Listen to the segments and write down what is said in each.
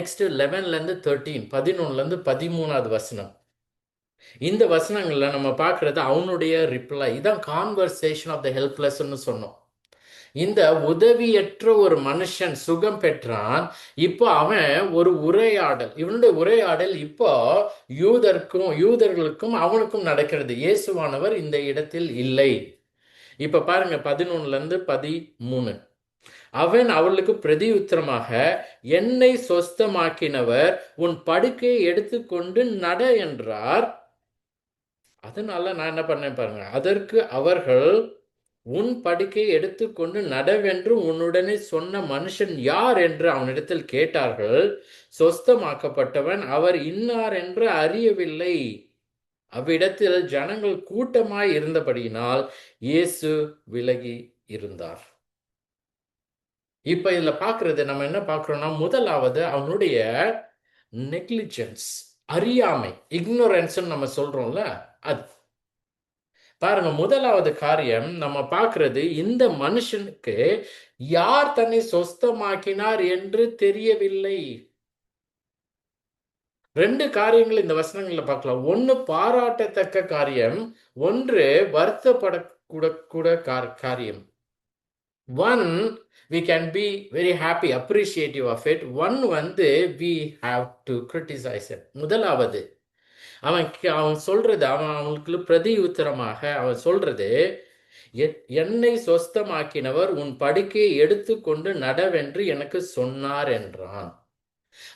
Next 11ல இருந்து 13, 11ல இருந்து 13வது வசனம். இந்த வசனங்கள்ல நம்ம பார்க்கறது அவனுடைய ரிப்ளை. இதான் கான்வர்சேஷன் ஆஃப் த ஹெல்ப்லெஸ்ன்னு சொன்னோம். இந்த உதவியற்ற ஒரு மனுஷன் சுகம் பெற்றான். இப்போ அவன் ஒரு உரையாடல், இவனுடைய உரையாடல் இப்போ யூதர்களுக்கும் அவனுக்கும் நடக்கிறது. இயேசுவானவர் இந்த இடத்தில் இல்லை. இப்ப பாருங்க 11ல இருந்து 13. அவன் அவளுக்கு பிரதி உத்தரமாக, என்னை சொஸ்தமாக்கினவர் உன் படுக்கையை எடுத்துக்கொண்டு நட என்றார். அதனால நான் என்ன பண்ணேன் பாருங்க. அதற்கு அவர்கள், உன் படுக்கையை எடுத்துக்கொண்டு நடவென்று உன்னுடனே சொன்ன மனுஷன் யார் என்று அவனிடத்தில் கேட்டார்கள். சொஸ்தமாக்கப்பட்டவன் அவர் இன்னார் என்று அறியவில்லை. அவ்விடத்தில் ஜனங்கள் கூட்டமாய் இருந்தபடியினால் இயேசு விலகி இருந்தார். இப்ப இதுல பாக்குறது நம்ம என்ன பார்க்கிறோம்னா, முதலாவது அவனுடைய நெக்லிஜென்ஸ், அறியாமை, இக்னோரன்ஸ் நம்ம சொல்றோம்ல, அது பாருங்க. முதலாவது காரியம் நம்ம பார்க்கிறது, இந்த மனுஷனுக்கு யார் தன்னை சொஸ்தமாக்கினார் என்று தெரியவில்லை. ரெண்டு காரியங்கள் இந்த வசனங்கள்ல பார்க்கலாம். ஒன்று பாராட்டத்தக்க காரியம், ஒன்று வருத்தப்படக்கூட காரியம். One, we can be very happy, appreciative of it. One வந்து we have to criticize it. முதலாவது அவன் சொல்றது, அவனுக்கு பிரதி உத்தரமாக அவன் சொல்றது, என்னை சொஸ்தமாக்கினவர் உன் படுக்கையை எடுத்துக்கொண்டு நடவென்று எனக்கு சொன்னார் என்றான்.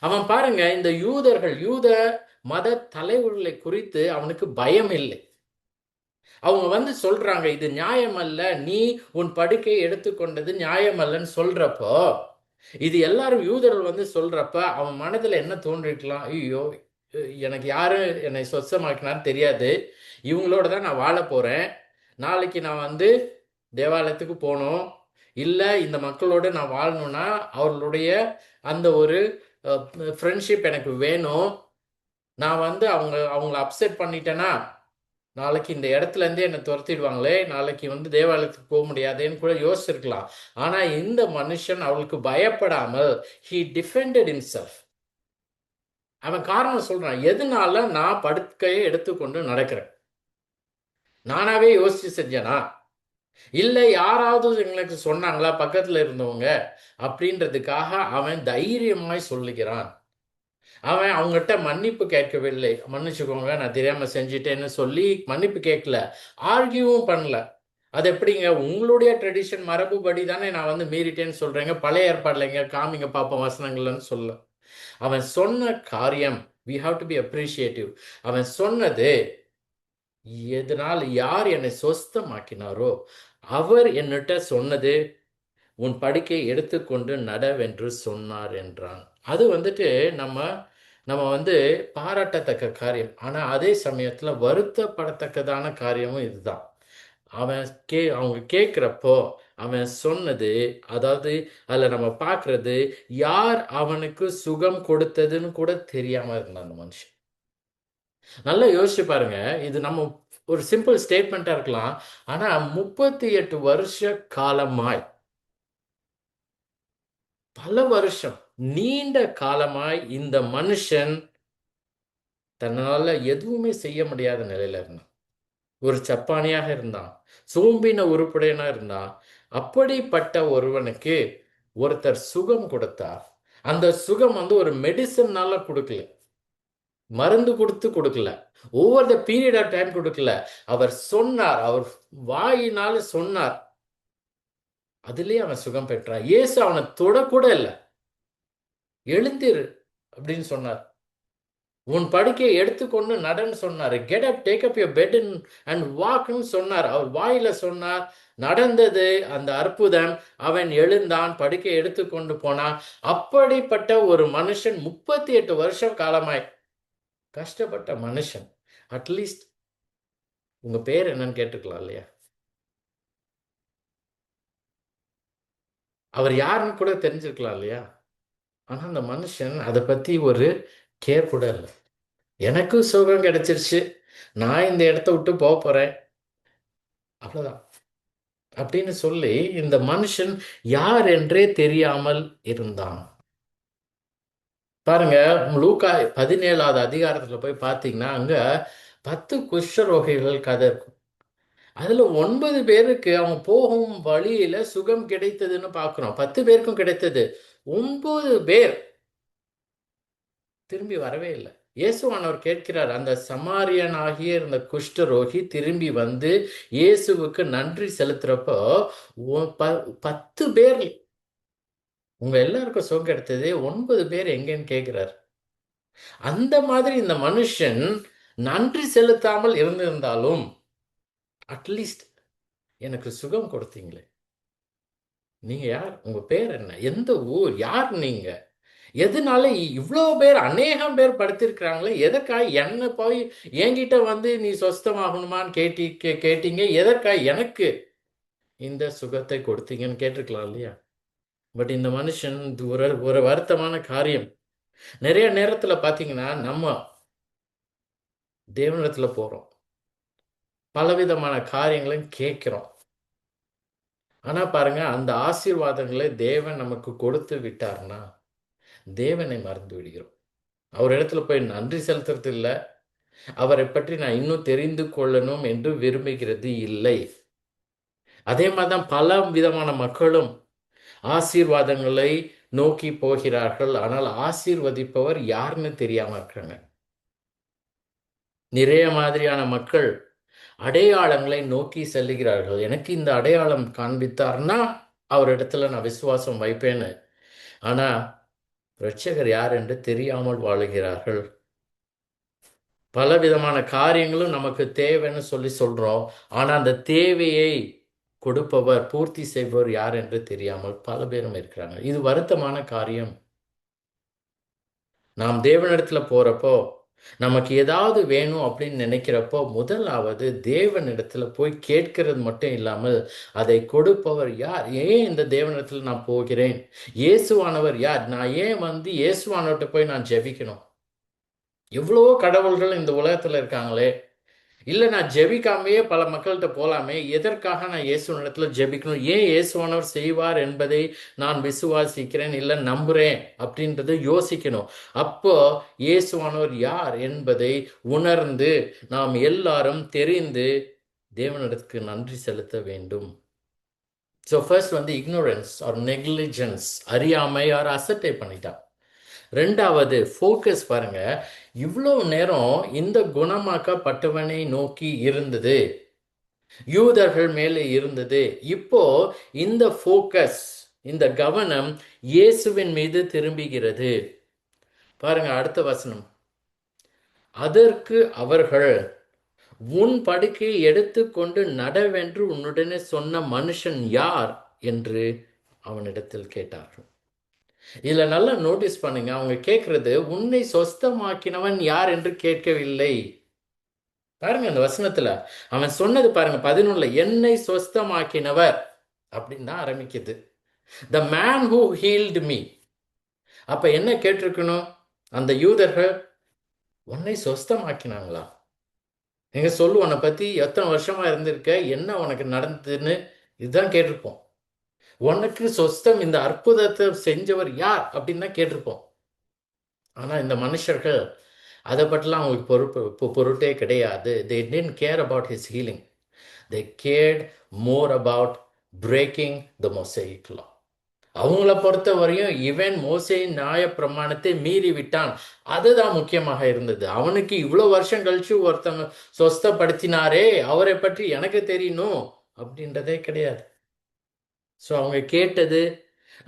அவன் பாருங்க, இந்த யூத மத தலைவர்களை குறித்து அவனுக்கு பயம் இல்லை. அவங்க வந்து சொல்றாங்க, இது நியாயம் அல்ல, நீ உன் படுக்கையை எடுத்துக்கொண்டது நியாயம் அல்லன்னு சொல்றப்போ, இது எல்லாரும் யூதர்கள் வந்து சொல்றப்ப அவன் மனதுல என்ன தோன்றிருக்கலாம், ஐயோ எனக்கு யாரு என்னை சொச்சமாக்கினான்னு தெரியாது, இவங்களோட தான் நான் வாழ போறேன், நாளைக்கு நான் வந்து தேவாலயத்துக்கு போகணும், இல்லை இந்த மக்களோடு நான் வாழணும்னா அவர்களுடைய அந்த ஒரு ஃப்ரெண்ட்ஷிப் எனக்கு வேணும், நான் வந்து அவங்கள அப்செட் பண்ணிட்டேன்னா நாளைக்கு இந்த இடத்துல இருந்தே என்னை துரத்திடுவாங்களே, நாளைக்கு வந்து தேவாலயத்துக்கு போக முடியாதேன்னு கூட யோசிச்சிருக்கலாம். ஆனா இந்த மனுஷன் அவளுக்கு பயப்படாமல் he defended himself. அவன் காரணம் சொல்றான், எதனால நான் படுக்கையை எடுத்துக்கொண்டு நடக்கிறேன், நானாவே யோசிச்சு செஞ்சேனா, இல்லை யாராவது எங்களுக்கு சொன்னாங்களா பக்கத்துல இருந்தவங்க அப்படின்றதுக்காக அவன் தைரியமாய் சொல்லுகிறான். அவன் அவங்ககிட்ட மன்னிப்பு கேட்கவில்லை, மன்னிச்சுக்கோங்க நான் தெரியாம செஞ்சுட்டேன்னு சொல்லி மன்னிப்பு கேட்கல, ஆர்கியூவும் பண்ணல. அது எப்படிங்க, உங்களுடைய ட்ரெடிஷன் மரபுபடி தானே நான் வந்து மீறிட்டேன்னு சொல்றேங்க, பழைய ஏற்பாடுலைங்க காமிங்க பார்ப்போம் வசனங்கள்னு சொல்ல. அவன் சொன்ன காரியம், we have to be appreciative. அவன் சொன்னது, எதனால் யார் என்னை சொஸ்தமாக்கினாரோ அவர் என்னிட்ட சொன்னது, உன் படுக்கையை எடுத்துக்கொண்டு நடவென்று சொன்னார் என்றான். அது வந்துட்டு நம்ம வந்து பாராட்டத்தக்க காரியம். ஆனா அதே சமயத்துல வருத்தப்படத்தக்கதான காரியமும் இதுதான். அவங்க கேட்கிறப்போ அவன் சொன்னது, அதாவது அதுல நம்ம பார்க்கறது, யார் அவனுக்கு சுகம் கொடுத்ததுன்னு கூட தெரியாம இருந்தான் அந்த மனுஷன். நல்லா யோசிச்சு பாருங்க. இது நம்ம ஒரு சிம்பிள் ஸ்டேட்மெண்டா இருக்கலாம். ஆனா 38 வருஷ காலமாய், பல வருஷம், நீண்ட காலமாய் இந்த மனுஷன் தன்னால எதுவுமே செய்ய முடியாத நிலையில இருந்தான். ஒரு சப்பானியாக இருந்தான், சோம்பின உருப்படையனா இருந்தான். அப்படிப்பட்ட ஒருவனுக்கு ஒருத்தர் சுகம் கொடுத்தார். அந்த சுகம் வந்து ஒரு மெடிசன்னால கொடுக்கல, மருந்து கொடுக்கல, over the period of time கொடுக்கல. அவர் சொன்னார், அவர் வாயினால சொன்னார், அதுலயே அவன் சுகம் பெற்றான். இயேசு அவனை தொடக்கூட இல்லை, எழுந்திரு அப்படின்னு சொன்னார், உன் படுக்கையை எடுத்துக்கொண்டு நடன்னு சொன்னார், get up, take up your bed and வாக்னு சொன்னார். அவர் வாயில சொன்னார், நடந்தது அந்த அற்புதம். அவன் எழுந்தான், படுக்கை எடுத்துக்கொண்டு போனான். அப்படிப்பட்ட ஒரு மனுஷன் 38 வருஷம் காலமாய் கஷ்டப்பட்ட மனுஷன். அட்லீஸ்ட் உங்க பேர் என்னன்னு கேட்டுக்கலாம் இல்லையா? அவர் யாருன்னு கூட தெரிஞ்சிருக்கலாம் இல்லையா? ஆனா அந்த மனுஷன் அதை பத்தி ஒரு கேர் கூட இல்லை. எனக்கு சுகம் கிடைச்சிருச்சு, நான் இந்த இடத்த விட்டு போக போறேன், அவ்வளவுதான் அப்படின்னு சொல்லி இந்த மனுஷன் யார் என்றே தெரியாமல் இருந்தான். பாருங்க, லூக்கா 17வது அதிகாரத்துல போய் பார்த்தீங்கன்னா அங்க 10 குஷ்டரோகிகள் கதை இருக்கும். அதுல 9 பேருக்கு அவங்க போகும் வழியில சுகம் கிடைத்ததுன்னு பார்க்கிறோம். 10 பேருக்கும் கிடைத்தது. 9 பேர் திரும்பி வரவே இல்லை. இயேசுவானவர் கேட்கிறார். அந்த சமாரியன் ஆகிய இந்த குஷ்டரோகி திரும்பி வந்து இயேசுவுக்கு நன்றி செலுத்துறப்போ 10 பேர் உங்க எல்லாருக்கும் சுகம் கிடைத்தது, 9 பேர் எங்கன்னு கேட்கிறார். அந்த மாதிரி இந்த மனுஷன் நன்றி செலுத்தாமல் இருந்திருந்தாலும் அட்லீஸ்ட் எனக்கு சுகம் கொடுத்தீங்களே, நீங்க யார், உங்க பேர் என்ன, எந்த ஊர், யார் நீங்க, எதனால இவ்வளோ பேர் அநேகம் பேர் படுத்திருக்கிறாங்களே, எதற்காக என்ன போய் என்கிட்ட வந்து நீ சொஸ்தமாகணுமான்னு கேட்டீங்க, எதற்காக எனக்கு இந்த சுகத்தை கொடுத்தீங்கன்னு கேட்டிருக்கலாம் இல்லையா? பட் இந்த மனுஷன் இது ஒரு ஒரு வருத்தமான காரியம். நிறைய நேரத்துல பாத்தீங்கன்னா நம்ம தேவனிடத்துல போறோம், பலவிதமான காரியங்களையும் கேட்கிறோம். ஆனா பாருங்க, அந்த ஆசீர்வாதங்களை தேவன் நமக்கு கொடுத்து விட்டார்னா தேவனை மறந்து விடுகிறோம். அவர் இடத்துல போய் நன்றி செலுத்துறது இல்லை, அவரை பற்றி நான் இன்னும் தெரிந்து கொள்ளணும் என்று விரும்புகிறது இல்லை. அதே மாதிரிதான் பல விதமான மக்களும் ஆசீர்வாதங்களை நோக்கி போகிறார்கள், ஆனால் ஆசீர்வதிப்பவர் யாருன்னு தெரியாம இருக்காங்க. நிறைய மாதிரியான மக்கள் அடையாளங்களை நோக்கி செல்லுகிறார்கள். எனக்கு இந்த அடையாளம் காண்பித்தார்னா அவரிடத்துல நான் விசுவாசம் வைப்பேன்னு. ஆனா இரட்சகர் யார் என்று தெரியாமல் வாழுகிறார்கள். பலவிதமான காரியங்களும் நமக்கு தேவைன்னு சொல்லி சொல்றோம். ஆனா அந்த தேவையை கொடுப்பவர், பூர்த்தி செய்பவர் யார் என்று தெரியாமல் பல பேரும் இருக்கிறாங்க. இது வருத்தமான காரியம். நாம் தேவனிடத்துல போறப்போ, நமக்கு ஏதாவது வேணும் அப்படின்னு நினைக்கிறப்போ, முதலாவது தேவனிடத்துல போய் கேட்கிறது மட்டும் இல்லாமல் அதை கொடுப்பவர் யார், ஏன் இந்த தேவனிடத்துல நான் போகிறேன், இயேசுவானவர் யார், நான் ஏன் வந்து இயேசுவானவர்கிட்ட போய் நான் ஜெபிக்கணும், எவ்வளவோ கடவுள்கள் இந்த உலகத்துல இருக்காங்களே, இல்லை நான் ஜெபிக்காமையே பல மக்கள்கிட்ட போகலாமே, எதற்காக நான் இயேசுவனிடத்தில் ஜெபிக்கணும், ஏன் இயேசுவானவர் செய்வார் என்பதை நான் விசுவாசிக்கிறேன் இல்லை நம்புகிறேன் அப்படின்றத யோசிக்கணும். அப்போ இயேசுவானவர் யார் என்பதை உணர்ந்து நாம் எல்லாரும் தெரிந்து தேவனிடத்துக்கு நன்றி செலுத்த வேண்டும். ஸோ ஃபர்ஸ்ட் வந்து இக்னோரன்ஸ் ஆர் நெக்லிஜென்ஸ், அறியாமை ஆர் அசட்டை பண்ணிட்டான். ரெண்டாவது ஃபோக்கஸ். பாருங்க, இவ்வளோ நேரம் இந்த குணமாக்கப்பட்டவனை நோக்கி இருந்தது, யூதர்கள் மேலே இருந்தது. இப்போ இந்த ஃபோக்கஸ், இந்த கவனம் இயேசுவின் மீது திரும்புகிறது. பாருங்க அடுத்த வசனம். அதற்கு அவர்கள், உன் படுக்கையை எடுத்துக்கொண்டு நடவென்று உன்னுடனே சொன்ன மனுஷன் யார் என்று அவனிடத்தில் கேட்டார்கள். இதுல நல்லா நோட்டீஸ் பண்ணுங்க, அவங்க கேட்கறது உன்னை சொஸ்தமாக்கினவன் யார் என்று கேட்கவில்லை. பாருங்க அந்த வசனத்துல அவன் சொன்னது பாருங்க, 11 என்னை சொஸ்தமாக்கினவர் அப்படின்னு தான் ஆரம்பிக்குது. The man who healed me. அப்ப என்ன கேட்டிருக்கணும் அந்த யூதர்கள்? உன்னை சொஸ்தமாக்கினாங்களா? எங்க சொல்லு, உன்னை பத்தி எத்தனை வருஷமா இருந்திருக்க, என்ன உனக்கு நடந்ததுன்னு இதுதான் கேட்டிருப்போம். உனக்கு சொஸ்தம், இந்த அற்புதத்தை செஞ்சவர் யார் அப்படின்னு தான் கேட்டிருப்போம். ஆனா இந்த மனுஷர்கள் அதை பற்றிலாம் அவங்களுக்கு பொருட்டே கிடையாது. They didn't care about his healing. They cared more about breaking the Mosaic law. அவங்கள பொறுத்த வரையும் இவன் மோசேயின் நியாய பிரமாணத்தை மீறி விட்டான், அதுதான் முக்கியமாக இருந்தது. அவனுக்கு இவ்வளவு வருஷம் கழிச்சு ஒருத்தங்க சொஸ்தப்படுத்தினாரே, அவரை பற்றி எனக்கு தெரியணும் அப்படின்றதே கிடையாது. ஸோ அவங்க கேட்டது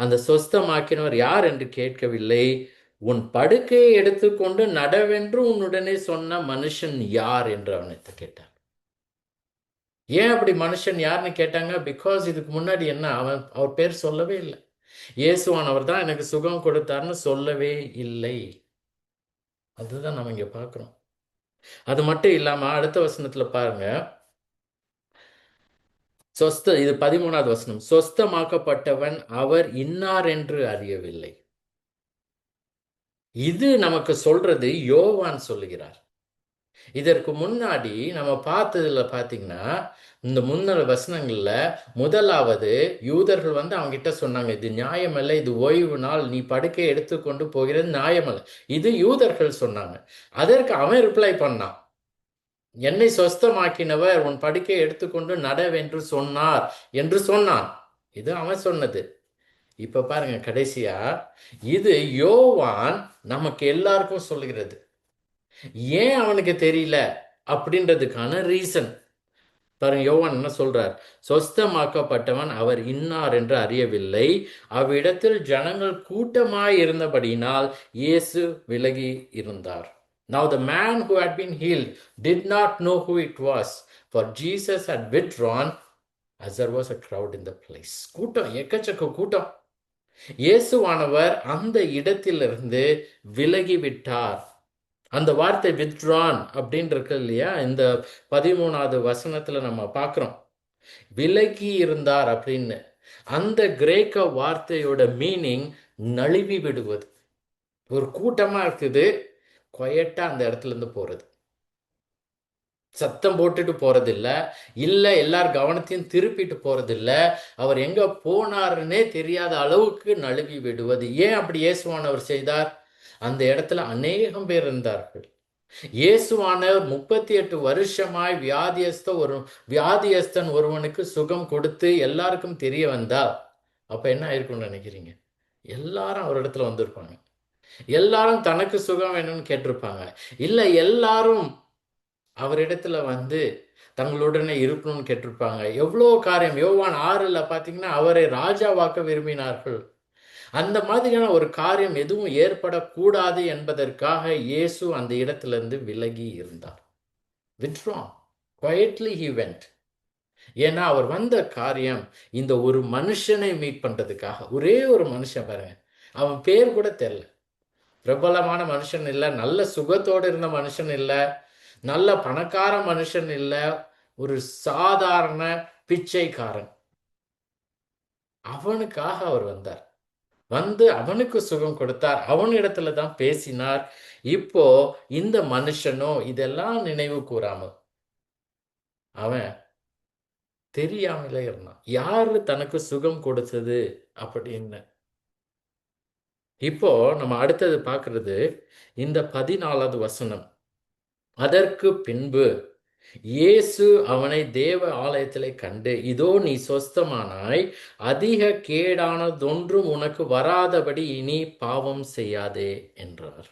அந்த சொஸ்தமாக்கினவர் யார் என்று கேட்கவில்லை, உன் படுக்கையை எடுத்துக்கொண்டு நடவென்று உன்னுடனே சொன்ன மனுஷன் யார் என்று அவனை கேட்டார். ஏன் அப்படி மனுஷன் யாருன்னு கேட்டாங்க? பிகாஸ் இதுக்கு முன்னாடி என்ன, அவர் பேர் சொல்லவே இல்லை. இயேசுவானவர் தான் எனக்கு சுகம் கொடுத்தார்னு சொல்லவே இல்லை. அதுதான் நம்ம இங்க பார்க்கிறோம். அது மட்டும் இல்லாம அடுத்த வசனத்துல பாருங்க, இது 13வது வசனம். சொஸ்தமாக்கப்பட்டவன் அவர் இன்னார் என்று அறியவில்லை. இது நமக்கு சொல்றது யோவான் சொல்லுகிறார். இதற்கு முன்னாடி நம்ம பார்த்ததுல பார்த்தீங்கன்னா, இந்த முன்னர் வசனங்கள்ல முதலாவது யூதர்கள் வந்து அவங்கிட்ட சொன்னாங்க, இது நியாயமல்ல, இது ஓய்வு நாள், நீ படுக்கை எடுத்துக்கொண்டு போகிறது நியாயமல்ல. இது யூதர்கள் சொன்னாங்க. அதற்கு அவன் ரிப்ளை பண்ணான், என்னை சொஸ்தமாக்கினவர் உன் படுக்கை எடுத்துக்கொண்டு நடவென்று சொன்னார் என்று சொன்னான். இது அவன் சொன்னது. இப்ப பாருங்க கடைசியா, இது யோவான் நமக்கு எல்லாருக்கும் சொல்லுகிறது. ஏன் அவனுக்கு தெரியல அப்படின்றதுக்கான ரீசன் பாருங்க. யோவான் என்ன சொல்றார்? சொஸ்தமாக்கப்பட்டவன் அவர் இன்னார் என்று அறியவில்லை, அவ்விடத்தில் ஜனங்கள் கூட்டமாய் இருந்தபடியினால் இயேசு விலகி இருந்தார். Now the man who had been healed did not know who it was, for Jesus had withdrawn as there was a crowd in the place. கூட்டம், எக்கச்சக்க கூட்டம். இயேசுவானவர் அந்த இடத்திலிருந்து விலகி விட்டார். அந்த வார்த்தை வித்ட்ரான் அப்படின்னு இருக்கு இல்லையா, இந்த 13வது வசனத்துல நம்ம பார்க்கிறோம், விலகி இருந்தார் அப்படின்னு. அந்த கிரேக்க வார்த்தையோட மீனிங் நழுவி விடுவது. ஒரு கூட்டமா இருக்குது, குவைட்டா அந்த இடத்துல இருந்து போறது, சத்தம் போட்டுட்டு போறதில்ல, இல்ல எல்லார் கவனத்தையும் திருப்பிட்டு போறதில்ல, அவர் எங்க போனாருன்னே தெரியாத அளவுக்கு நழுவி விடுவது. ஏன் அப்படி இயேசுவானவர் செய்தார்? அந்த இடத்துல அநேகம் பேர் இருந்தார்கள். இயேசுவானவர் 38 வருஷமாய் வியாதியஸ்தன் ஒருவனுக்கு சுகம் கொடுத்து எல்லாருக்கும் தெரிய வந்தா அப்ப என்ன ஆயிருக்கும்னு நினைக்கிறீங்க? எல்லாரும் அவர் இடத்துல வந்திருப்பாங்க. எல்லாரும் தனக்கு சுகம் வேணும்னு கேட்டிருப்பாங்க. இல்ல எல்லாரும் அவரிடத்துல வந்து தங்களுடனே இருக்கணும்னு கேட்டிருப்பாங்க. எவ்வளோ காரியம். யோவான் 6ல் பார்த்தீங்கன்னா அவரை ராஜாவாக்க விரும்பினார்கள். அந்த மாதிரியான ஒரு காரியம் எதுவும் ஏற்படக்கூடாது என்பதற்காக இயேசு அந்த இடத்திலிருந்து விலகி இருந்தார். withdrawn quietly he went. ஏன்னா அவர் வந்த காரியம் இந்த ஒரு மனுஷனை மீட் பண்றதுக்காக. ஒரே ஒரு மனுஷன் பாருங்க, அவன் பேர் கூட தெரியல, பிரபலமான மனுஷன் இல்ல, நல்ல சுகத்தோடு இருந்த மனுஷன் இல்ல, நல்ல பணக்கார மனுஷன் இல்ல, ஒரு சாதாரண பிச்சைக்காரன். அவனுக்காக அவர் வந்தார். வந்து அவனுக்கு சுகம் கொடுத்தார், அவனிடத்துல தான் பேசினார். இப்போ இந்த மனுஷனோ இதெல்லாம் நினைவு கூறாமல் அவன் தெரியாமலே இருந்தான், யாரு தனக்கு சுகம் கொடுத்தது அப்படின்னு. இப்போ நம்ம அடுத்தது பார்க்கிறது இந்த 14வது வசனம். அதற்கு பின்பு இயேசு அவனை தேவ ஆலயத்திலே கண்டு, இதோ நீ சொஸ்தமானாய், அதிக கேடானதொன்றும் உனக்கு வராதபடி இனி பாவம் செய்யாதே என்றார்.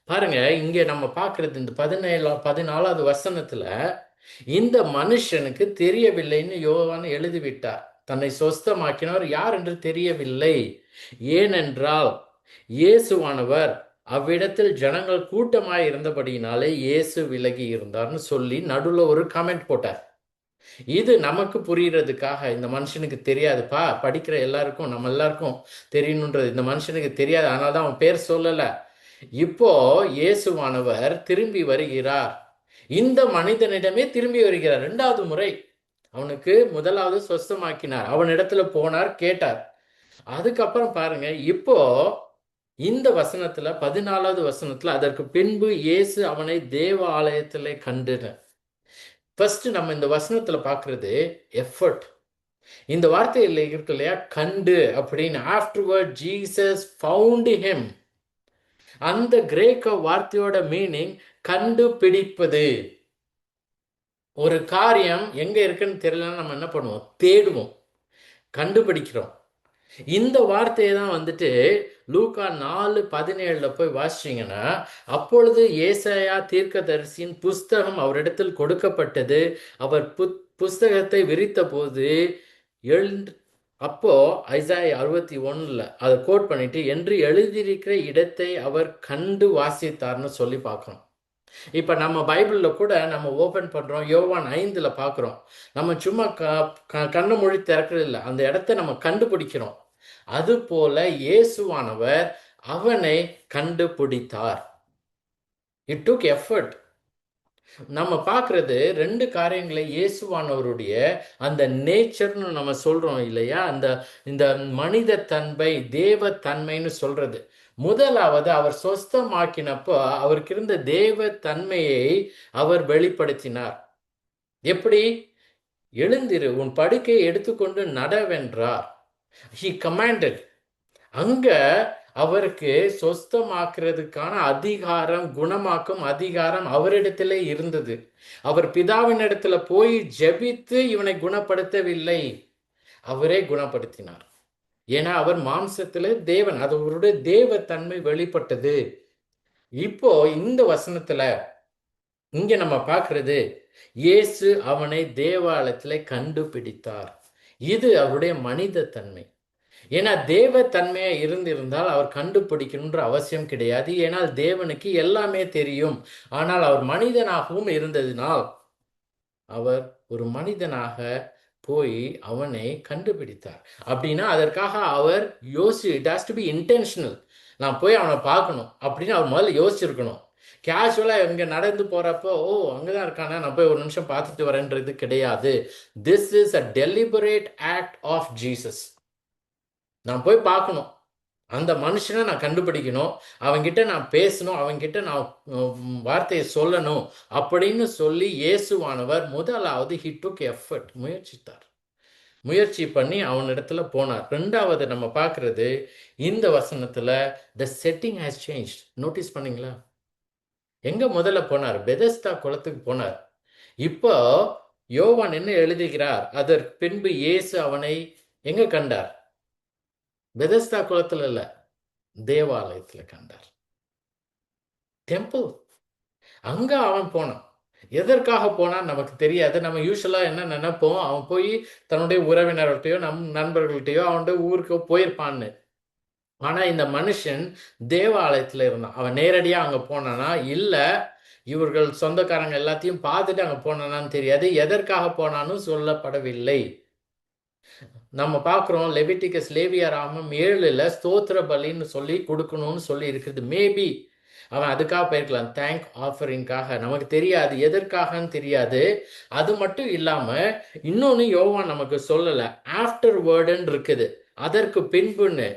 பாருங்க, இங்க நம்ம பார்க்கிறது இந்த 14வது வசனத்துல இந்த மனுஷனுக்கு தெரியவில்லைன்னு யோவான் எழுதிவிட்டார். தன்னை சொஸ்தமாக்கினவர் யார் என்று தெரியவில்லை. ஏனென்றால் இயேசுவானவர் அவ்விடத்தில் ஜனங்கள் கூட்டமாய் இருந்தபடியினாலே இயேசு விலகி இருந்தார்னு சொல்லி நடுவில் ஒரு கமெண்ட் போட்டார். இது நமக்கு புரியறதுக்காக, இந்த மனுஷனுக்கு தெரியாதுப்பா, படிக்கிற எல்லாருக்கும் நம்ம எல்லாருக்கும் தெரியணுன்றது இந்த மனுஷனுக்கு தெரியாது, அதனால தான் அவன் பேர் சொல்லல. இப்போ இயேசுவானவர் திரும்பி வருகிறார், இந்த மனிதனிடமே திரும்பி வருகிறார் 2வது முறை. அவனுக்கு முதலாவது சொஸ்தமாக்கினார், அவனிடத்துல போனார், கேட்டார். அதுக்கப்புறம் பாருங்க, இப்போ இந்த வசனத்துல 14வது வசனத்துல அதற்கு பின்பு இயேசு அவனை தேவ ஆலயத்திலே கண்டுன. ஃபர்ஸ்ட் நம்ம இந்த வசனத்துல பார்க்கிறது எஃபர்ட். இந்த வார்த்தையில் இருக்கு இல்லையா, கண்டு அப்படின்னு. Afterward Jesus found him. அந்த கிரேக்க வார்த்தையோட மீனிங் கண்டுபிடிப்பது. ஒரு காரியம் எங்க இருக்குன்னு தெரியலன்னா நம்ம என்ன பண்ணுவோம்? தேடுவோம், கண்டுபிடிக்கிறோம். இந்த வார்த்தையை தான் வந்துட்டு லூக்கா 4:17 போய் வாசிச்சீங்கன்னா, அப்பொழுது ஏசாயா தீர்க்கதரிசியின் புஸ்தகம் அவரிடத்தில் கொடுக்கப்பட்டது, அவர் புஸ்தகத்தை விரித்த போது அப்போ ஐசாயா 61 அதை கோட் பண்ணிட்டு, என்று எழுதியிருக்கிற இடத்தை அவர் கண்டு வாசித்தார்னு சொல்லி பார்க்கிறோம். இப்ப நம்ம பைபிள்ல கூட நம்ம ஓபன் பண்றோம், யோவான் 5ல் பார்க்கிறோம். நம்ம சும்மா கண்ணு மொழி திறக்கிறது இல்லை, அந்த இடத்தை நம்ம கண்டுபிடிக்கிறோம். அது போல இயேசுவானவர் அவனை கண்டுபிடித்தார். It took effort. நம்ம பார்க்கறது ரெண்டு காரியங்களை இயேசுவானவருடைய அந்த நேச்சர்னு நம்ம சொல்றோம் இல்லையா, அந்த இந்த மனித தன்மை தேவ தன்மைன்னு சொல்றது. முதலாவது அவர் சொஸ்தமாக்கினப்போ அவருக்கு இருந்த தேவ தன்மையை அவர் வெளிப்படுத்தினார். எப்படி? எழுந்திரு, உன் படுக்கையை எடுத்துக்கொண்டு நடவென்றார். He commanded. அங்க அவருக்கு சொஸ்தமாக்குறதுக்கான அதிகாரம், குணமாக்கும் அதிகாரம் அவரிடத்திலே இருந்தது. அவர் பிதாவின் இடத்துல போய் ஜெபித்து இவனை குணப்படுத்தவில்லை, அவரே குணப்படுத்தினார். ஏன்னா அவர் மாம்சத்துல தேவன், அது அவருடைய தேவ தன்மை வெளிப்பட்டது. இப்போ இந்த வசனத்துல இங்க நம்ம பார்க்கிறது, இயேசு அவனை தேவாலயத்துல கண்டுபிடித்தார். இது அவருடைய மனித தன்மை. ஏன்னா தேவ தன்மையா இருந்திருந்தால் அவர் கண்டுபிடிக்கணுன்ற அவசியம் கிடையாது. ஏனால் தேவனுக்கு எல்லாமே தெரியும். ஆனால் அவர் மனிதனாகவும் இருந்ததினால் அவர் ஒரு மனிதனாக போய் அவனை கண்டுபிடித்தார். அப்படின்னா அதற்காக அவர் it has to be intentional. நான் போய் அவனை பார்க்கணும் அப்படின்னு அவர் முதல்ல யோசிச்சிருக்கணும். கேஷுவலா இங்க நடந்து போறப்போ, ஓ அங்கதான் இருக்கானா, நான் போய் ஒரு நிமிஷம் பார்த்துட்டு வரேன்றது கிடையாது. This is a deliberate act of Jesus. நான் போய் பார்க்கணும், அந்த மனுஷனை நான் கண்டுபிடிக்கணும், அவன்கிட்ட நான் பேசணும், அவன்கிட்ட நான் வார்த்தையை சொல்லணும் அப்படின்னு சொல்லி இயேசுவானவர் முதலாவது ஹி டுக் எஃபர்ட், முயற்சித்தார். முயற்சி பண்ணி அவனிடத்துல போனார். ரெண்டாவது நம்ம பார்க்கறது இந்த வசனத்துல த செட்டிங் ஹேஸ் சேஞ்ச். நோட்டீஸ் பண்ணீங்களா? எங்க முதல்ல போனார்? பெதஸ்தா குளத்துக்கு போனார். இப்போ யோவான் என்ன எழுதுகிறார்? அதற்கு பின்பு இயேசு அவனை எங்க கண்டார்? பெதஸ்தா குளத்துல இல்ல, தேவாலயத்துல கண்டார். டெம்பிள். அங்க அவன் போனான். எதற்காக போனான் நமக்கு தெரியாது. நம்ம யூஸ்வலா என்ன நினைப்போம், அவன் போய் தன்னுடைய உறவினர்கள்ட்டையோ நண்பர்கள்ட்டையோ அவனுடைய ஊருக்கு போயிருப்பான்னு. ஆனா இந்த மனுஷன் தேவாலயத்துல இருந்தான். அவன் நேரடியா அங்க போனானா இல்ல இவர்கள் சொந்தக்காரங்க எல்லாத்தையும் பார்த்துட்டு அங்க போனானான்னு தெரியாது. எதற்காக போனான்னு சொல்லப்படவில்லை. நம்ம பார்க்குறோம் லெவிட்டிகஸ் லேவியராகமம் 7ல் ஸ்தோத்திர பலின்னு சொல்லி கொடுக்கணும்னு சொல்லி இருக்குது. மேபி அவன் அதுக்காக போயிருக்கலாம், தேங்க் ஆஃபரிங்காக. நமக்கு தெரியாது, எதற்காகன்னு தெரியாது. அது மட்டும் இல்லாம இன்னொன்னு யோவான் நமக்கு சொல்லலை, ஆஃப்டர் வேர்டுன்னு இருக்குது, அதற்கு பின்புன்னு.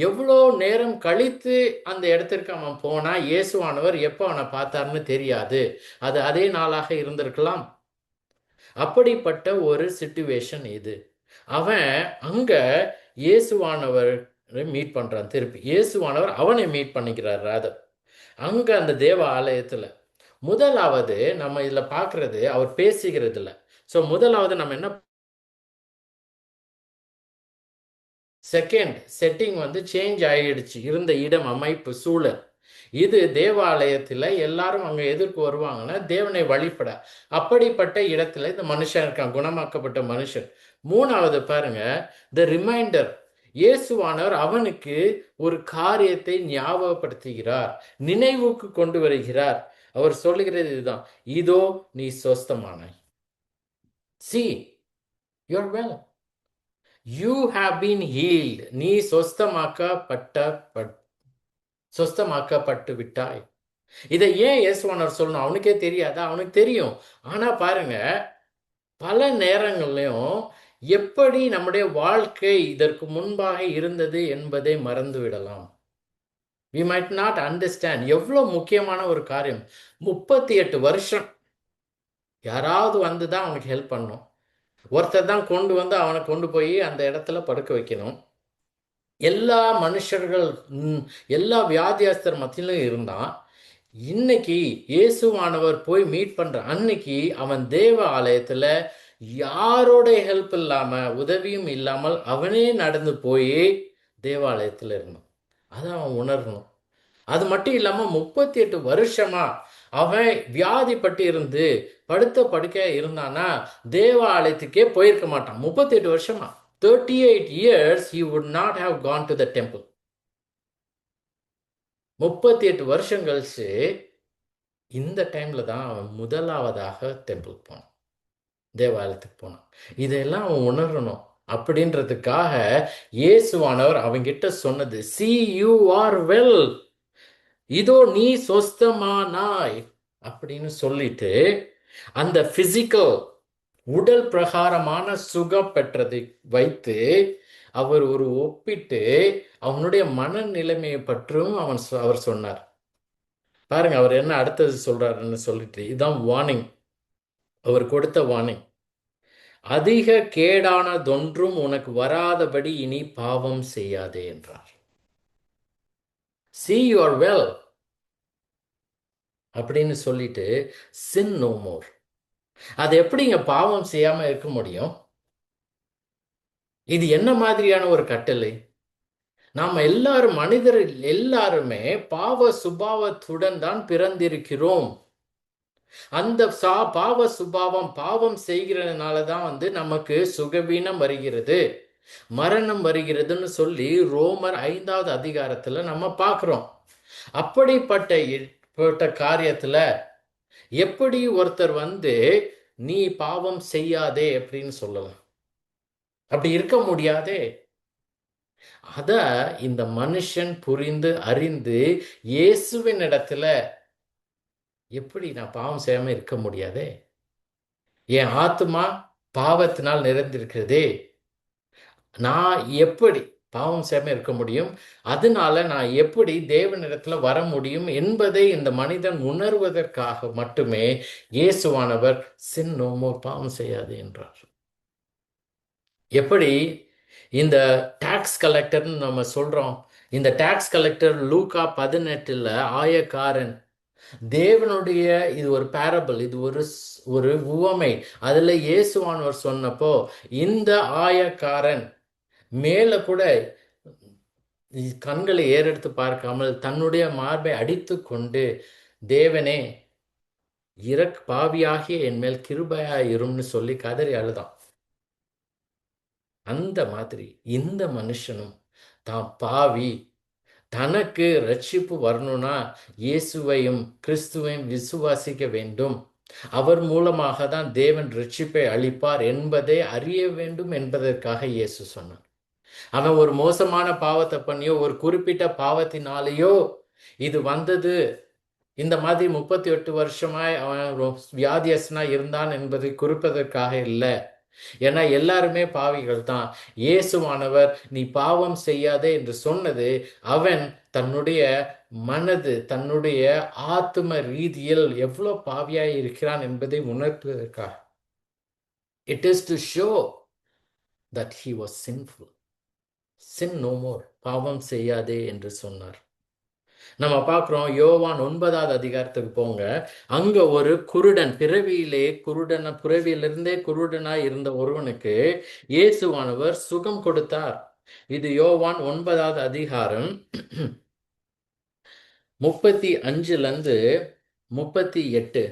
எவ்வளோ நேரம் கழித்து அந்த இடத்திற்கு அவன் போனா, இயேசுவானவர் எப்போ அவனை பார்த்தாருன்னு தெரியாது. அது அதே நாளாக இருந்திருக்கலாம். அப்படிப்பட்ட ஒரு சிச்சுவேஷன் இது. அவன் அங்க இயேசுவானவர் மீட் பண்றான். திருப்பி இயேசுவானவர் அவனை மீட் பண்ணிக்கிறார். ராதர் அங்க அந்த தேவ ஆலயத்துல முதலாவது நம்ம இதுல பாக்குறது அவர் பேசுகிறது இல்ல. சோ முதலாவது நம்ம என்ன, செகண்ட் செட்டிங் சேஞ்ச் ஆயிடுச்சு. இருந்த இடம், அமைப்பு, சூழல். இது தேவாலயத்துல எல்லாரும் அங்க எதிர்க்கு வருவாங்கன்னா தேவனை வழிபட. அப்படிப்பட்ட இடத்துல இந்த மனுஷன் இருக்கான், குணமாக்கப்பட்ட மனுஷன். மூணாவது பாருங்க, த ரிமைண்டர். இயேசுவானவர் அவனுக்கு ஒரு காரியத்தை ஞாபகப்படுத்துகிறார், நினைவுக்கு கொண்டு வருகிறார். அவர் சொல்லுகிறது இதுதான், இதோ நீ சொஸ்தமான, see you're well, you have been healed, நீ சொஸ்தமாக்கப்பட்டு விட்டாய். இதை ஏன் இயேசுவானவர் சொல்லணும்? அவனுக்கே தெரியாதா? அவனுக்கு தெரியும். ஆனா பாருங்க, பல நேரங்கள்லையும் எப்படி நம்முடைய வாழ்க்கை இதற்கு முன்பாக இருந்தது என்பதை மறந்து விடலாம். we might not understand. எவ்வளவு முக்கியமான ஒரு காரியம். 38 வருஷம் யாராவது வந்துதான் அவனுக்கு ஹெல்ப் பண்ணணும். ஒருத்தர் தான் கொண்டு அவனை கொண்டு போய் அந்த இடத்துல படுக்க வைக்கணும். எல்லா மனுஷர்கள், எல்லா வியாதியஸ்தர் மத்தியிலும் இருந்தான். இன்னைக்கு இயேசுவானவர் போய் மீட் பண்ற அன்னைக்கு அவன் தேவ ஆலயத்துல யாரோட ஹெல்ப் இல்லாம, உதவியும் இல்லாமல் அவனே நடந்து போய் தேவாலயத்துல இருந்தான். அதை அவன் உணரணும். அது மட்டும் இல்லாம 38 வருஷமா அவன் வியாதிப்பட்டு இருந்து படுத்த படுக்கையா இருந்தானா தேவாலயத்துக்கே போயிருக்க மாட்டான். 38 வருஷமா, 38 years he would not have gone to the temple. 38 வருஷம் கழிச்சு இந்த டைம்ல தான் அவன் முதலாவதாக டெம்பிள் போனான், தேவாலயத்துக்கு போனான். இதெல்லாம் அவன் உணரணும். அப்படின்றதுக்காக இயேசுவானவர் அவங்கிட்ட சொன்னது, see you are well, இதோ நீ சொஸ்தமானாய். அப்படின்னு சொல்லிட்டு அந்த பிசிக்கல் உடல் பிரகாரமான சுகம் பெற்றதை வைத்து அவர் ஒரு ஒப்பிட்டு அவனுடைய மனநிலைமையை பற்றும் அவர் சொன்னார். பாருங்க அவர் என்ன அடுத்தது சொல்றாருன்னு சொல்லிட்டு, இதுதான் வார்னிங், அவர் கொடுத்த வார்னிங். அதிக கேடானதொன்றும் உனக்கு வராதபடி இனி பாவம் செய்யாதே என்றார். see you are well அப்படின்னு சொல்லிட்டு sin no more. அது எப்படிங்க பாவம் செய்யாம இருக்க முடியும்? இது என்ன மாதிரியான ஒரு கட்டளை? நாம எல்லாரும் மனிதர் எல்லாருமே பாவ சுபாவத்துடன் தான் பிறந்திருக்கிறோம். அந்த பாவ சுபாவம், பாவம் செய்கிறதுனால தான் நமக்கு சுகவீனம் வருகிறது, மரணம் வருகிறதுன்னு சொல்லி ரோமர் 5வது அதிகாரத்துல நம்ம பார்க்கிறோம். அப்படிப்பட்ட காரியத்துல எப்படி ஒருத்தர் நீ பாவம் செய்யாதே அப்படின்னு சொல்லலாம்? அப்படி இருக்க முடியாதே. அத இந்த மனுஷன் புரிந்து அறிந்து இயேசுவின் இடத்துல எப்படி நான் பாவம் செய்யாம இருக்க முடியாதே, என் ஆத்துமா பாவத்தினால் நிறைந்திருக்கிறதே, நான் எப்படி பாவம் செய்யாம இருக்க முடியும், அதனால நான் எப்படி தேவனிடத்துல வர முடியும் என்பதை இந்த மனிதன் உணர்வதற்காக மட்டுமே இயேசுவானவர் sin no more, பாவம் செய்யாது என்றார். எப்படி இந்த டாக்ஸ் கலெக்டர்னு நம்ம சொல்றோம், இந்த டாக்ஸ் கலெக்டர் லூக்கா 18ல ஆயக்காரன், தேவனுடைய இது ஒரு பேரபிள், இது ஒரு உவமை. அதுல இயேசுவானவர் சொன்னப்போ இந்த ஆயக்காரன் மேல கூட கண்களை ஏறெடுத்து பார்க்காமல் தன்னுடைய மார்பை அடித்து கொண்டு, தேவனே பாவியாகிய என் மேல் கிருபையாயிரும்னு சொல்லி கதறி அழுதான். அந்த மாதிரி இந்த மனுஷனும் தான் பாவி, தனக்கு ரட்சிப்பு வரணும்னா இயேசுவையும் கிறிஸ்துவையும் விசுவாசிக்க வேண்டும், அவர் மூலமாக தான் தேவன் ரட்சிப்பை அளிப்பார் என்பதை அறிய வேண்டும் என்பதற்காக இயேசு சொன்னார். அவன் ஒரு மோசமான பாவத்தை பண்ணியோ ஒரு குறிப்பிட்ட பாவத்தினாலேயோ இது வந்தது, இந்த மாதிரி 38 வருஷமாய் அவன் வியாதியஸ்னா இருந்தான் என்பதை குறிப்பதற்காக இல்லை. ஏன்னா எல்லாருமே பாவிகள் தான். இயேசுவானவர் நீ பாவம் செய்யாதே என்று சொன்னது அவன் தன்னுடைய மனது, தன்னுடைய ஆத்தும ரீதியில் எவ்வளவு பாவியாய் இருக்கிறான் என்பதை உணர்த்துவதற்காக. It is to show that he was sinful. sin no more, பாவம் செய்யாதே என்று சொன்னார். நம்ம பார்க்கிறோம் யோவான் 9வது அதிகாரத்துக்கு போங்க. அங்க ஒரு குருடன், பிறவியிலிருந்தே குருடனாய் இருந்த ஒருவனுக்கு இயேசுவானவர் சுகம் கொடுத்தார். இது யோவான் 9வது அதிகாரம் 35லிருந்து 38.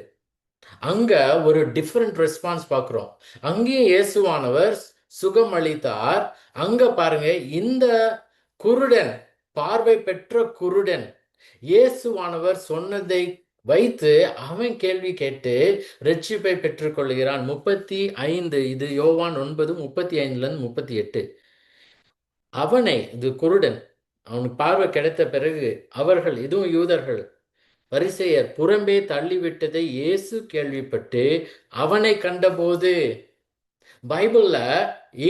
அங்க ஒரு டிஃபரெண்ட் ரெஸ்பான்ஸ் பார்க்கிறோம். அங்கேயும் இயேசுவானவர் சுகம் அளித்தார். அங்க பாருங்க, இந்த குருடன், பார்வை பெற்ற குருடன், இயேசுவானவர் சொன்னதை வைத்து அவன் கேள்வி கேட்டு ரட்சிப்பை பெற்றுக்கொள்கிறான். 35, இது யோவான் 9:35லிருந்து 38. அவனை, இது குருடன், அவனுக்கு பார்வை கிடைத்த பிறகு அவர்கள், இதுவும் யூதர்கள், பரிசேயர் புறம்பே தள்ளிவிட்டதை இயேசு கேள்விப்பட்டு அவனை கண்டபோது, பைபிள்ல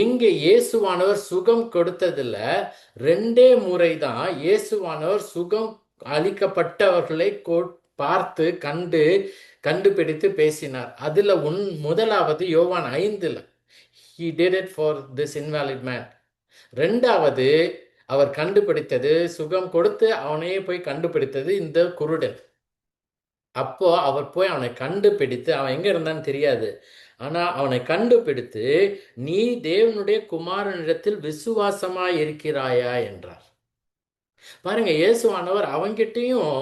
இங்க இயேசுவானவர் சுகம் கொடுத்ததுல 2 முறை தான் இயேசுவானவர் சுகம் அளிக்கப்பட்டவர்களை பார்த்து கண்டுபிடித்து பேசினார். அதுல முதலாவது யோவான் 5ல் he did it for this invalid man. 2வது அவர் கண்டுபிடித்தது, சுகம் கொடுத்து அவனையே போய் கண்டுபிடித்தது இந்த குருடன். அப்போ அவர் போய் அவனை கண்டுபிடித்து, அவன் எங்க இருந்தான்னு தெரியாது, ஆனா அவனை கண்டுபிடித்து நீ தேவனுடைய குமாரனிடத்தில் விசுவாசமாய் இருக்கிறாயா என்றார். பாருங்க, இயேசுவானவர் அவங்கிட்டையும்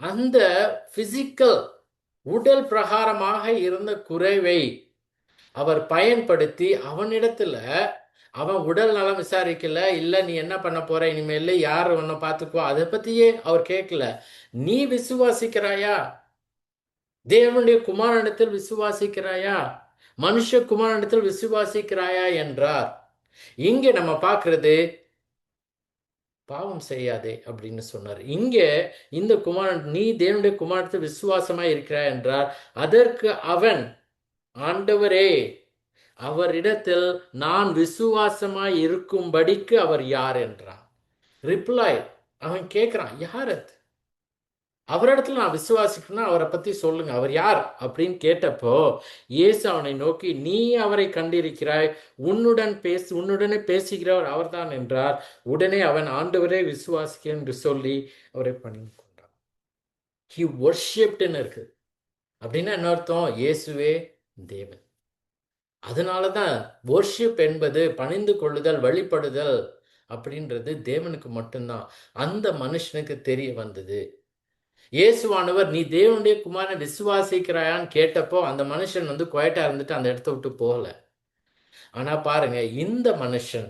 அந்த பிசிக்கல் உடல் பிரகாரமாக இருந்த குறைவை அவர் பயன்படுத்தி அவனிடத்துல, அவன் உடல் நலம் விசாரிக்கல, இல்ல நீ என்ன பண்ண போற இனிமேல், யார் உன்னை பார்த்துக்கோ, அதை பத்தியே அவர் கேட்கல. நீ விசுவாசிக்கிறாயா, தேவனுடைய குமாரனிடத்தில் விசுவாசிக்கிறாயா, மனுஷ குமாரனிடத்தில் விசுவாசிக்கிறாயா என்றார். இங்கே நம்ம பார்க்கிறது, பாவம் செய்யாதே அப்படின்னு சொன்னார். இங்கே இந்த குமாரன், நீ தேவனுடைய குமாரத்தை விசுவாசமாய் இருக்கிறாய் என்றார். அதற்கு அவன், ஆண்டவரே, அவரிடத்தில் நான் விசுவாசமாய் இருக்கும்படிக்கு அவர் யார் என்றான். ரிப்ளை, அவன் கேட்கிறான், யார் அது? அவரிடத்துல நான் விசுவாசிக்கணும்னா அவரை பத்தி சொல்லுங்க, அவர் யார் அப்படின்னு கேட்டப்போ இயேசு அவனை நோக்கி, நீ அவரை கண்டிருக்கிறாய், உன்னுடனே பேசுகிறவர் அவர்தான் என்றார். உடனே அவன், ஆண்டவரே விசுவாசிக்கிறேன் என்று சொல்லி அவரை பணிந்து கொண்டான். ஹி வொர்ஷிப்ட்னு இருக்கு. அப்படின்னா என்ன அர்த்தம்? இயேசுவே தேவன். அதனாலதான் வொர்ஷிப் என்பது பணிந்து கொள்ளுதல், வழிபடுதல் அப்படின்றது தேவனுக்கு மட்டும்தான். அந்த மனுஷனுக்கு தெரிய வந்தது. இயேசுவானவர், நீ தேவனுடைய குமாரனை விசுவாசிக்கிறாயான்னு கேட்டப்போ அந்த மனுஷன் குவைட்டா இருந்துட்டு அந்த இடத்த விட்டு போகல. ஆனா பாருங்க, இந்த மனுஷன்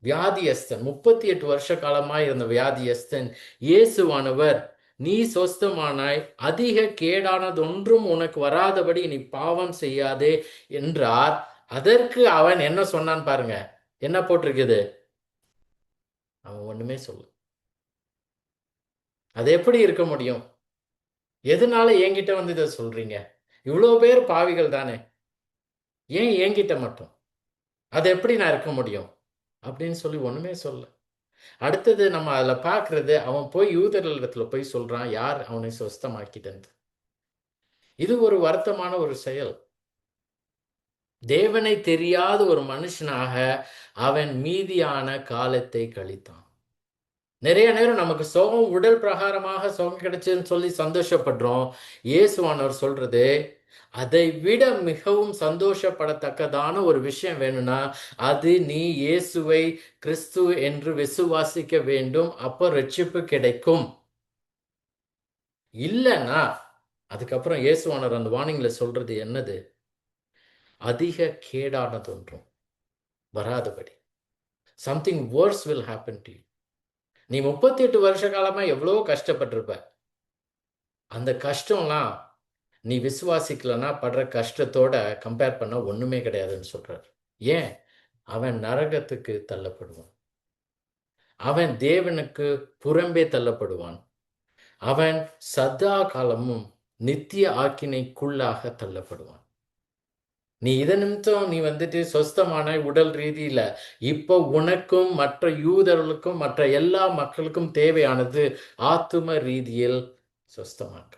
வியாதியஸ்தன், 38 வருஷ காலமாய் இருந்த வியாதியஸ்தன், இயேசுவானவர், நீ சொஸ்தமானாய், அதிக கேடானதொன்றும் உனக்கு வராதபடி நீ பாவம் செய்யாதே என்றார். அதற்கு அவன் என்ன சொன்னான் பாருங்க, என்ன போட்டிருக்குது? அவன் ஒண்ணுமே சொல்லு. அது எப்படி இருக்க முடியும்? எதனால என்கிட்ட இதை சொல்றீங்க? இவ்வளோ பேர் பாவிகள் தானே, ஏன் என்கிட்ட மட்டும்? அது எப்படி நான் இருக்க முடியும் அப்படின்னு சொல்லி ஒண்ணுமே சொல்ல. அடுத்தது நம்ம அதுல பாக்குறது, அவன் போய் யூதர்களிடத்துல போய் சொல்றான், யார் அவனை சொஸ்தமாக்கிட்டது. இது ஒரு வருத்தமான ஒரு செயல். தேவனை தெரியாத ஒரு மனுஷனாக அவன் மீதியான காலத்தை கழித்தான். நிறைய நேரம் நமக்கு சுகம், உடல் பிரகாரமாக சுகம் கிடைச்சதுன்னு சொல்லி சந்தோஷப்படுறோம். இயேசுவானவர் சொல்றது, அதை விட மிகவும் சந்தோஷப்படத்தக்கதான ஒரு விஷயம் வேணும்னா அது நீ இயேசுவை கிறிஸ்து என்று விசுவாசிக்க வேண்டும். அப்போ ரட்சிப்பு கிடைக்கும். இல்லைன்னா அதுக்கப்புறம் இயேசுவானவர் அந்த வார்னிங்ல சொல்றது என்னது? அதிக கேடானது ஒன்றும் வராதபடி. Something worse will happen to you. நீ 38 வருஷ காலமா எவ்வளோ கஷ்டப்பட்டிருப்ப. அந்த கஷ்டம்லாம் நீ விசுவாசிக்கலன்னா படுற கஷ்டத்தோட கம்பேர் பண்ண ஒண்ணுமே கிடையாதுன்னு சொல்றார். ஏன்? அவன் நரகத்துக்கு தள்ளப்படுவான். அவன் தேவனுக்கு புறம்பே தள்ளப்படுவான். அவன் சதா காலமும் நித்திய ஆக்கினைக்குள்ளாக தள்ளப்படுவான். நீ இத நிமித்தம் நீ சொஸ்தமான உடல் ரீதியில, இப்போ உனக்கும் மற்ற யூதர்களுக்கும் மற்ற எல்லா மக்களுக்கும் தேவையானது ஆத்தும ரீதியில் சொஸ்தமாக்க.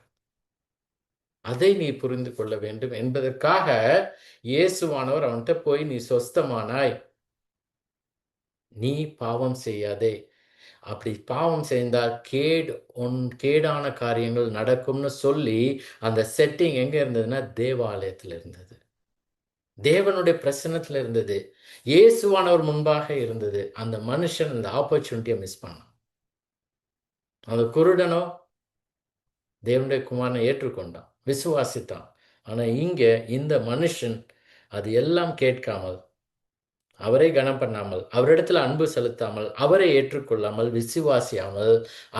அதை நீ புரிந்து கொள்ள வேண்டும் என்பதற்காக இயேசுவானவர் அவன்கிட்ட போய், நீ சொஸ்தமானாய், நீ பாவம் செய்யாதே. அப்படி பாவம் செய்தால் கேடான காரியங்கள் நடக்கும்னு சொல்லி அந்த செட்டிங் எங்க இருந்ததுன்னா தேவாலயத்தில் இருந்தது. தேவனுடைய பிரசன்னத்தில் இருந்தது. இயேசுவானவர் முன்பாக இருந்தது. அந்த மனுஷன் அந்த ஆப்பர்ச்சுனிட்டியை மிஸ் பண்ணான். அந்த குருடனோ தேவனுடைய குமாரனை ஏற்றுக்கொண்டான், விசுவாசித்தான். ஆனா இங்க இந்த மனுஷன் அது எல்லாம் கேட்காமல், அவரை கனம் பண்ணாமல், அவரிடத்துல அன்பு செலுத்தாமல், அவரை ஏற்றுக்கொள்ளாமல், விசுவாசியாமல்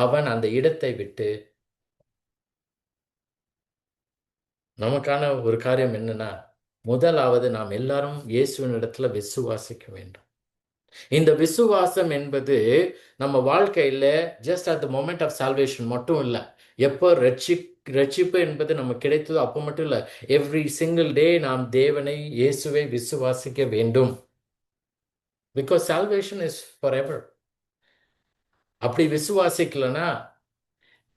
அவன் அந்த இடத்தை விட்டு. நமக்கான ஒரு காரியம் என்னன்னா, முதலாவது நாம் எல்லாரும் இயேசுவின் இடத்துல விசுவாசிக்க வேண்டும். இந்த விசுவாசம் என்பது நம்ம வாழ்க்கையில just at the moment of salvation மட்டும் இல்லை. எப்போ ரட்சிப்பு என்பது நமக்கு கிடைத்ததோ அப்போ மட்டும் இல்லை, எவ்ரி சிங்கிள் டே நாம் தேவனை, இயேசுவை விசுவாசிக்க வேண்டும். Because salvation is for ever. அப்படி விசுவாசிக்கலன்னா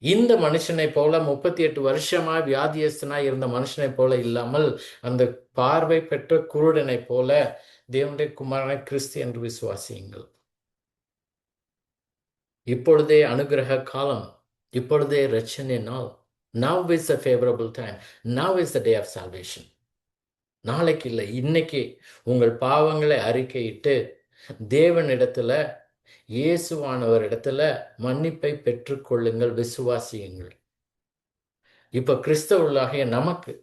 இந்த மனுஷனை போல 38 வருஷமா வியாதியஸ்தனா இருந்த மனுஷனை போல இல்லாமல் அந்த பார்வை பெற்ற குருடனை போல தேவனுடைய குமாரனை கிறிஸ்து என்று விசுவாசியுங்கள். இப்பொழுதே அனுகிரக காலம், இப்பொழுதே ரட்சணை நாள். Now is a favorable time. Now is the day of salvation. நாளைக்கு இல்லை, இன்னைக்கு உங்கள் பாவங்களை அறிக்கையிட்டு தேவனிடத்துல, இயேசுவானவர் இடத்துல மன்னிப்பை பெற்றுக்கொள்ளுங்கள், விசுவாசியுங்கள். இப்ப கிறிஸ்தவர்களாகிய நமக்கு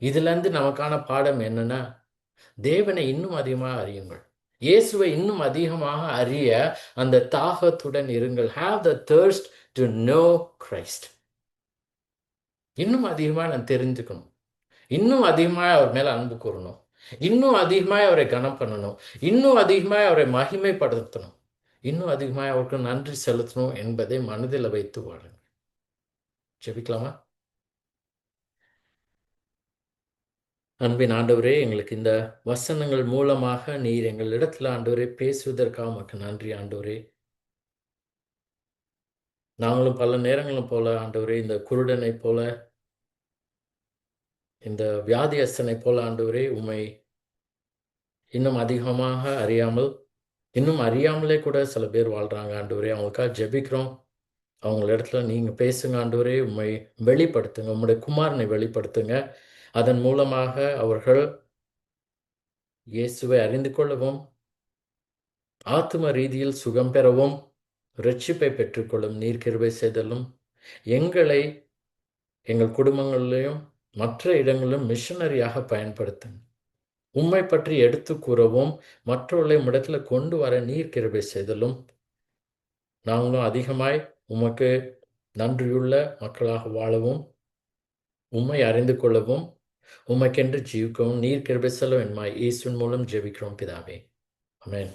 இதுல இருந்து நமக்கான பாடம் என்னன்னா, தேவனை இன்னும் அதிகமாக அறியுங்கள். இயேசுவை இன்னும் அதிகமாக அறிய அந்த தாகத்துடன் இருங்கள். Have the thirst to know Christ. இன்னும் அதிகமாக நான் தெரிஞ்சுக்கணும், இன்னும் அதிகமாக அவர் மேல அன்பு கூறணும், இன்னும் அதிகமாக அவரை கனம் பண்ணணும், இன்னும் அதிகமாக அவரை மகிமைப்படுத்தணும். இன்னும் அதிகமாக அவருக்கு நன்றி செலுத்தணும் என்பதை மனதில் வைத்து வாழுங்க. ஜெபிக்கலாமா? அன்பின் ஆண்டவரே, எங்களுக்கு இந்த வசனங்கள் மூலமாக நீர் எங்கள் இடத்துல ஆண்டவரே பேசுவதற்காக உமக்கு நன்றி ஆண்டவரே. நாங்களும் பல நேரங்களும் போல ஆண்டவரே, இந்த குருடனை போல, இந்த வியாதியஸ்தனை போல ஆண்டவரே, உம்மை இன்னும் அதிகமாக அறியாமல், இன்னும் அறியாமலே கூட சில பேர் வாழ்றாங்க ஆண்டவரே. அவங்களுக்காக ஜெபிக்கிறோம். அவங்கள இடத்துல நீங்க பேசுங்க ஆண்டவரே. உம்மை வெளிப்படுத்துங்க. உம்முடைய குமாரனை வெளிப்படுத்துங்க. அதன் மூலமாக அவர்கள் இயேசுவை அறிந்து கொள்ளவும், ஆத்தும ரீதியில் சுகம் பெறவும், இரட்சிப்பை பெற்றுக்கொள்ளும் நீர் கிருபை செய்தலும், எங்களை எங்கள் குடும்பங்களிலும் மற்ற இடங்களிலும் மிஷனரியாக பயன்படுத்துங்க. உம்மை பற்றி எடுத்து கூறவும், மற்றவர்களை உம்மிடத்துல கொண்டு வர நீர் கிருபை செய்தலும், நாங்களும் அதிகமாய் உமக்கு நன்றியுள்ள மக்களாக வாழவும், உம்மை அறிந்து கொள்ளவும், உமக்கென்று ஜீவிக்கவும் நீர் கிருபை செய்தலும் இயேசுவின் மூலம் ஜெபிக்கிறோம் பிதாவே. ஆமென்.